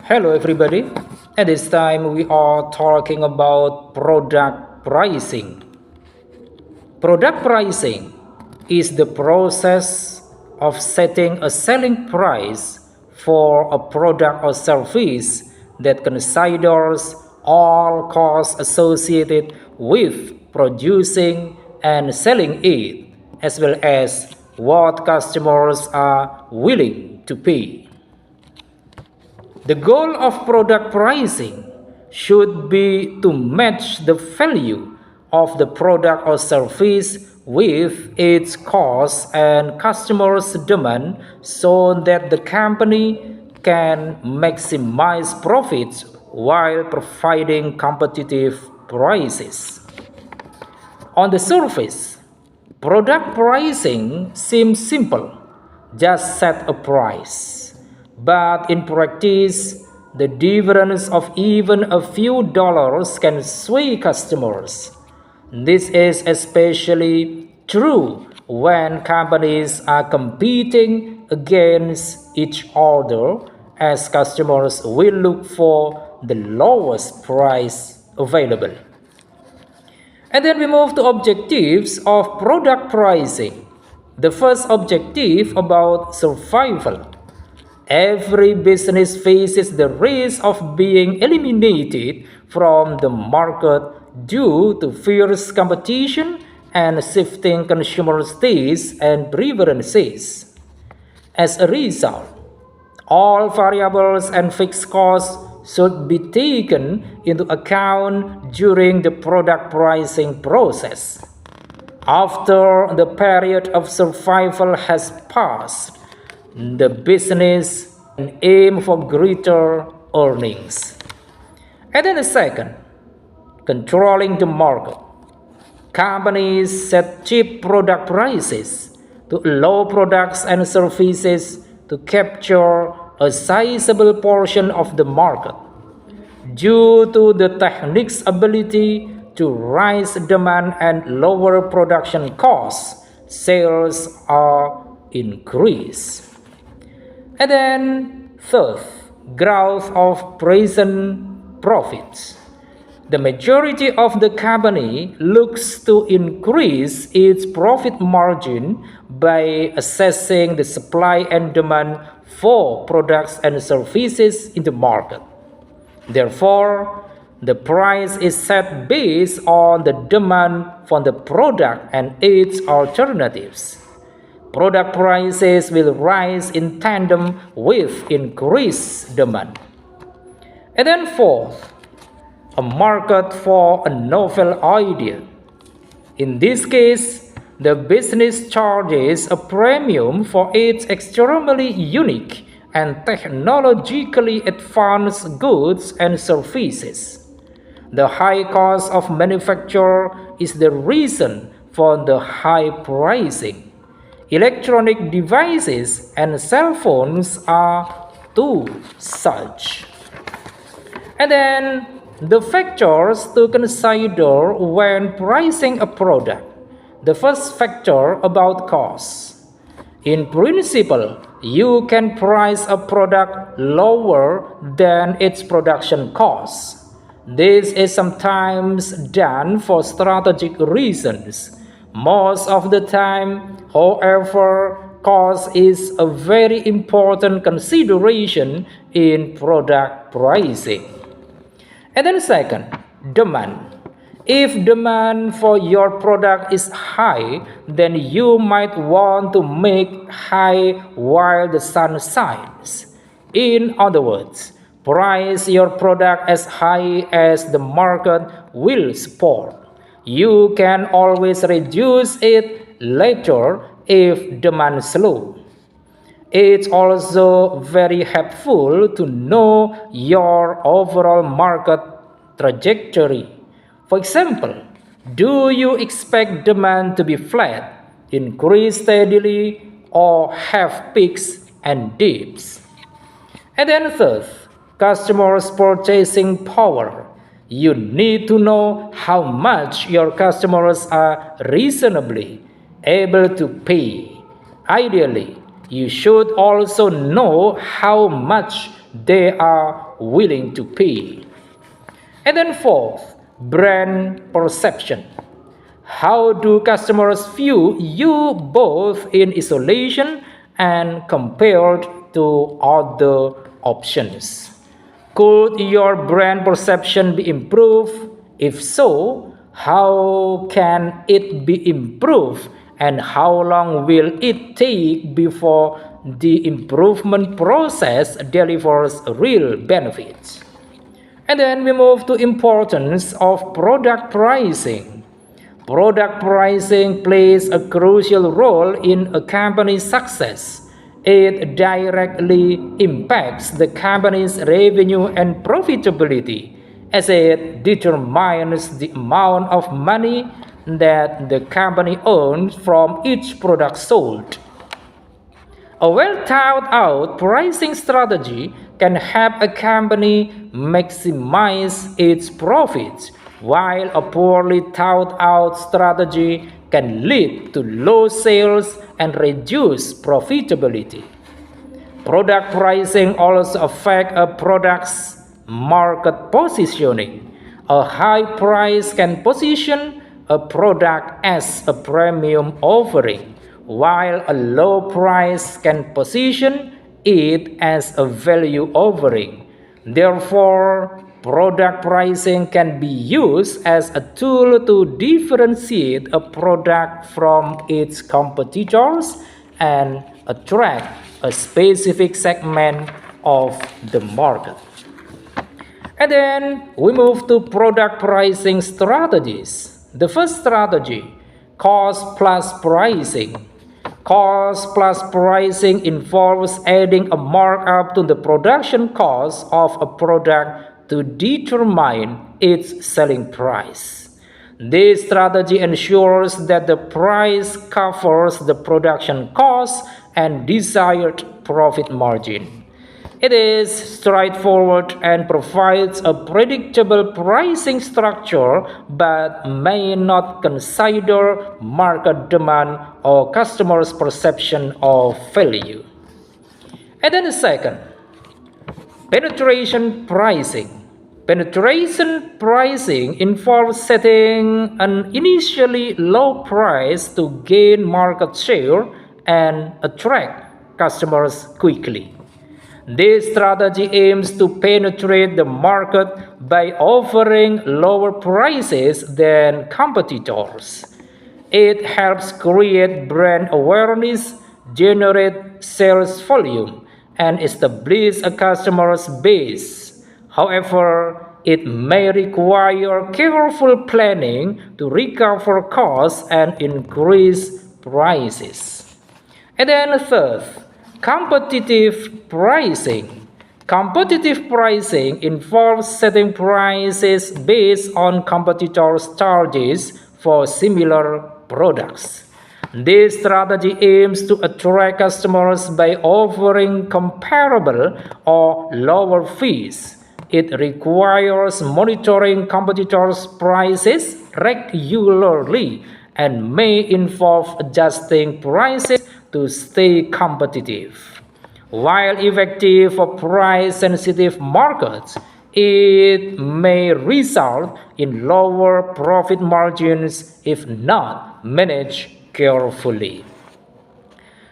Hello, everybody. At this time, we are talking about product pricing. Product pricing is the process of setting a selling price for a product or service that considers all costs associated with producing and selling it, as well as what customers are willing to pay. The goal of product pricing should be to match the value of the product or service with its cost and customers' demand so that the company can maximize profits while providing competitive prices. On the surface, product pricing seems simple, just set a price. But in practice, the difference of even a few dollars can sway customers. This is especially true when companies are competing against each other, as customers will look for the lowest price available. And then we move to objectives of product pricing. The first objective about survival. Every business faces the risk of being eliminated from the market due to fierce competition and shifting consumer tastes and preferences. As a result, all variables and fixed costs should be taken into account during the product pricing process. After the period of survival has passed, the business can aim for greater earnings. And then the second, controlling the market. Companies set cheap product prices to allow products and services to capture a sizable portion of the market. Due to the technique's ability to raise demand and lower production costs, sales are increased. And then third, growth of present profits. The majority of the company looks to increase its profit margin by assessing the supply and demand for products and services in the market. Therefore, the price is set based on the demand for the product and its alternatives. Product prices will rise in tandem with increased demand. And then fourth, a market for a novel idea. In this case, the business charges a premium for its extremely unique and technologically advanced goods and services. The high cost of manufacture is the reason for the high pricing. Electronic devices and cell phones are two such. And then the factors to consider when pricing a product. The first factor about cost. In principle, you can price a product lower than its production cost. This is sometimes done for strategic reasons. Most of the time, however, cost is a very important consideration in product pricing. And then second, demand. If demand for your product is high, then you might want to make high while the sun shines. In other words, price your product as high as the market will support. You can always reduce it later if demand slows. It's also very helpful to know your overall market trajectory. For example, do you expect demand to be flat, increase steadily, or have peaks and dips? And then third, customers' purchasing power. You need to know how much your customers are reasonably able to pay. Ideally, you should also know how much they are willing to pay. And then fourth, brand perception. How do customers view you both in isolation and compared to other options? Could your brand perception be improved? If so, how can it be improved and how long will it take before the improvement process delivers real benefits? And then we move to importance of product pricing. Product pricing plays a crucial role in a company's success. It directly impacts the company's revenue and profitability as it determines the amount of money that the company earns from each product sold. A well thought out pricing strategy can help a company maximize its profits, while a poorly thought out strategy can lead to low sales and reduce profitability. Product pricing also affects a product's market positioning. A high price can position a product as a premium offering, while a low price can position it as a value offering. Therefore, product pricing can be used as a tool to differentiate a product from its competitors and attract a specific segment of the market. And then we move to product pricing strategies. The first strategy, cost plus pricing. Cost plus pricing involves adding a markup to the production cost of a product to determine its selling price. This strategy ensures that the price covers the production cost and desired profit margin. It is straightforward and provides a predictable pricing structure but may not consider market demand or customers' perception of value. And then the second, penetration pricing. Penetration pricing involves setting an initially low price to gain market share and attract customers quickly. This strategy aims to penetrate the market by offering lower prices than competitors. It helps create brand awareness, generate sales volume, and establish a customer base. However, it may require careful planning to recover costs and increase prices. And then third, competitive pricing. Competitive pricing involves setting prices based on competitors' charges for similar products. This strategy aims to attract customers by offering comparable or lower fees. It requires monitoring competitors' prices regularly and may involve adjusting prices to stay competitive. While effective for price-sensitive markets, it may result in lower profit margins if not managed carefully.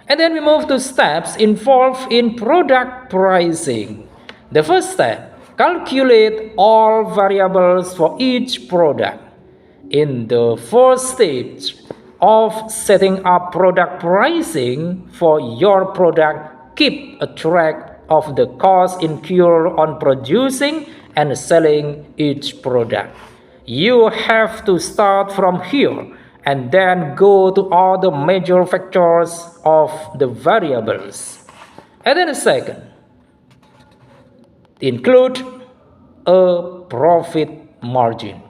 And then we move to steps involved in product pricing. The first step, calculate all variables for each product. In the first stage of setting up product pricing for your product, keep a track of the costs incurred on producing and selling each product. You have to start from here and then go to all the major factors of the variables. And then second, include a profit margin.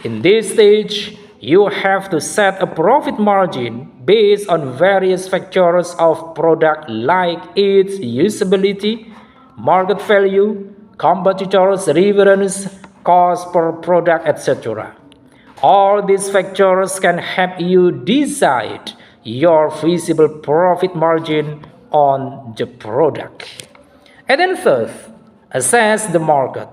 In this stage, you have to set a profit margin based on various factors of product like its usability, market value, competitors' reference, cost per product, etc. All these factors can help you decide your feasible profit margin on the product. And then fifth, assess the market.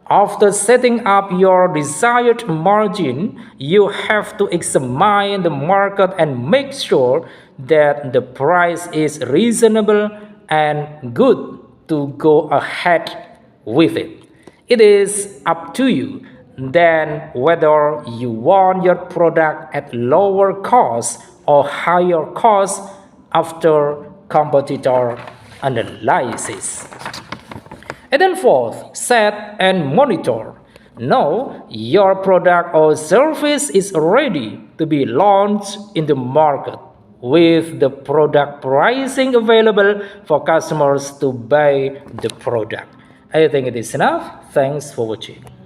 After setting up your desired margin, you have to examine the market and make sure that the price is reasonable and good to go ahead with it. It is up to you then whether you want your product at lower cost or higher cost after competitor analysis. And then fourth, set and monitor. Now your product or service is ready to be launched in the market with the product pricing available for customers to buy the product. I think it is enough. Thanks for watching.